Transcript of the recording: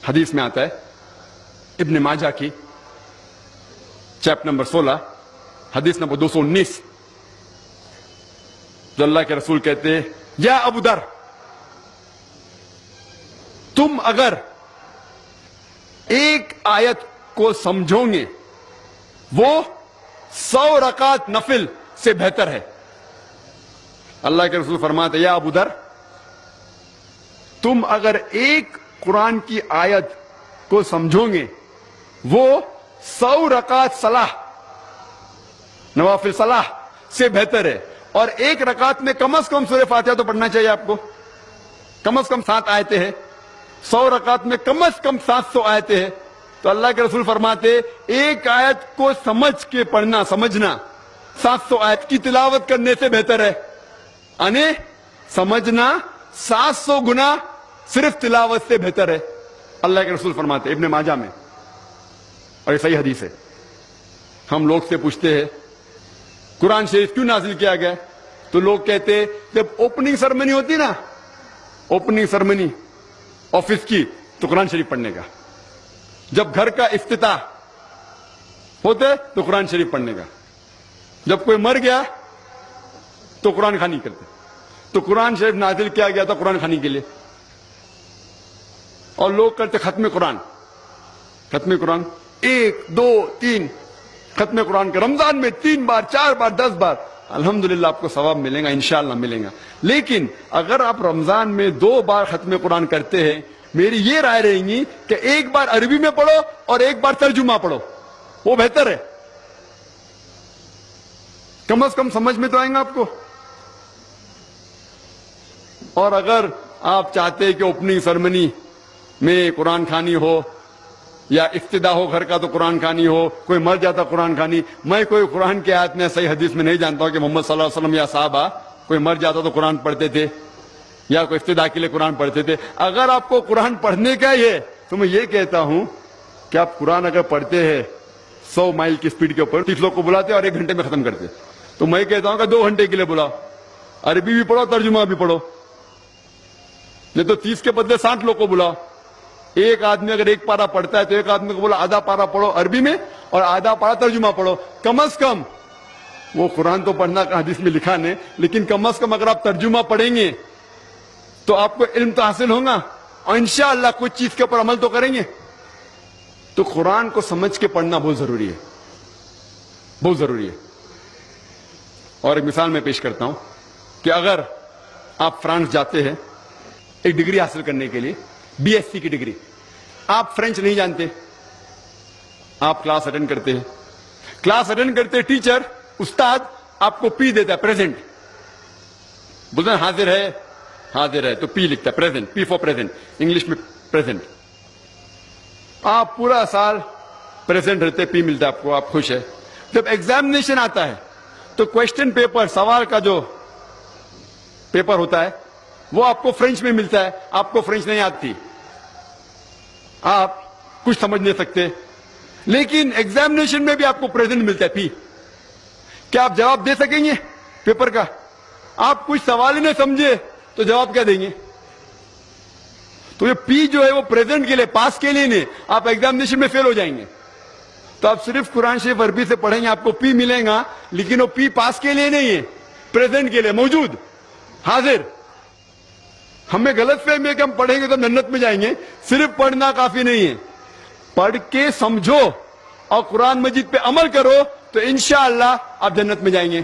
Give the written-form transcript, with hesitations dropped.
حدیث میں آتا ہے ابن ماجہ کی چیپٹر نمبر 16 حدیث نمبر 219 جو اللہ کے رسول کہتے ہیں یا ابو در تم اگر ایک آیت کو سمجھو گے وہ 100 رکعت نفل سے بہتر ہے. اللہ کے رسول فرماتے یا ابو در تم اگر ایک قرآن کی آیت کو سمجھو گے وہ 100 رکعت صلاح نوافل صلاح سے بہتر ہے. اور ایک رکعت میں کم از کم سورہ فاتحہ تو پڑھنا چاہیے آپ کو. کم از کم 7 آیتیں ہیں. 100 رکعت میں کم از کم 700 آیتیں ہیں. تو اللہ کے رسول فرماتے ایک آیت کو سمجھ کے پڑھنا سمجھنا 700 آیت کی تلاوت کرنے سے بہتر ہے. یعنی سمجھنا 700 گنا صرف تلاوت سے بہتر ہے. اللہ کے رسول فرماتے ابن ماجہ میں اور یہ صحیح حدیث ہے. ہم لوگ سے پوچھتے ہیں قرآن شریف کیوں نازل کیا گیا تو لوگ کہتے جب اوپننگ سرمنی ہوتی نا اوپننگ سرمنی آفس کی تو قرآن شریف پڑھنے کا. جب گھر کا افتتاح ہوتے تو قرآن شریف پڑھنے کا. جب کوئی مر گیا تو قرآن خوانی کرتے. تو قرآن شریف نازل کیا گیا تھا قرآن خوانی کے لیے. اور لوگ کرتے ختم قرآن 1 2 3 ختم قرآن کے رمضان میں 3 بار 4 بار 10 بار. الحمدللہ آپ کو ثواب ملے گا انشاءاللہ ملے گا. لیکن اگر آپ رمضان میں 2 بار ختم قرآن کرتے ہیں میری یہ رائے رہے گی کہ 1 بار عربی میں پڑھو اور 1 بار ترجمہ پڑھو وہ بہتر ہے. کم از کم سمجھ میں تو آئیں گا آپ کو. اور اگر آپ چاہتے ہیں کہ اوپننگ سرمنی میں قرآن خوانی ہو یا افتتاح ہو گھر کا تو قرآن خوانی ہو, کوئی مر جاتا قرآن خوانی. میں کوئی قرآن کی آیت میں صحیح حدیث میں نہیں جانتا ہوں کہ محمد صلی اللہ علیہ وسلم یا صحابہ کوئی مر جاتا تو قرآن پڑھتے تھے یا کوئی افتتاح کے لیے قرآن پڑھتے تھے. اگر آپ کو قرآن پڑھنے کا ہی ہے تو میں یہ کہتا ہوں کہ آپ قرآن اگر پڑھتے ہیں 100 مائل کی سپیڈ کے اوپر 30 لوگ کو بلاتے اور 1 گھنٹے میں ختم کرتے تو میں کہتا ہوں کہ 2 گھنٹے کے لیے بلاؤ. عربی بھی پڑھو ترجمہ بھی پڑھو. نہیں تو 30 کے بدلے 60 لوگ کو بلاؤ. ایک آدمی اگر 1 پارا پڑھتا ہے تو ایک آدمی کو بولا آدھا پارا پڑھو عربی میں اور آدھا پارا ترجمہ پڑھو. کم از کم وہ قرآن تو پڑھنا حدیث میں لکھا نہیں لیکن کم از کم اگر آپ ترجمہ پڑھیں گے تو آپ کو علم تو حاصل ہوگا اور انشاءاللہ کچھ چیز کے اوپر عمل تو کریں گے. تو قرآن کو سمجھ کے پڑھنا بہت ضروری ہے, بہت ضروری ہے. اور ایک مثال میں پیش کرتا ہوں کہ اگر آپ فرانس جاتے ہیں ایک ڈگری حاصل کرنے کے لیے BSc کی ڈگری, آپ فرینچ نہیں جانتے, آپ کلاس اٹینڈ کرتے ہیں. کلاس اٹینڈ کرتے ٹیچر استاد آپ کو پی دیتا ہے پریزنٹ, بولتے ہیں حاضر ہے حاضر ہے تو پی لکھتا ہے present, P four present English میں پریزنٹ. آپ پورا سال پریزنٹ رہتے پی ملتا ہے آپ کو, آپ خوش ہے. جب ایگزامینیشن آتا ہے تو کوشچن پیپر سوال کا جو پیپر ہوتا ہے وہ آپ کو فرینچ میں ملتا ہے. آپ کو فرینچ نہیں آتی, آپ کچھ سمجھ نہیں سکتے, لیکن ایگزامینیشن میں بھی آپ کو پریزنٹ ملتا ہے پی. کیا آپ جواب دے سکیں گے پیپر کا؟ آپ کچھ سوال ہی نہیں سمجھے تو جواب کیا دیں گے؟ تو یہ پی جو ہے وہ پریزنٹ کے لیے, پاس کے لیے نہیں. آپ ایگزامینیشن میں فیل ہو جائیں گے. تو آپ صرف قرآن شریف عربی سے پڑھیں گے آپ کو پی ملے گا, لیکن وہ پی پاس کے لیے نہیں ہے, پریزنٹ کے لیے موجود حاضر. ہمیں غلط فہمی ہے کہ ہم پڑھیں گے تو جنت میں جائیں گے. صرف پڑھنا کافی نہیں ہے, پڑھ کے سمجھو اور قرآن مجید پہ عمل کرو تو انشاءاللہ آپ جنت میں جائیں گے.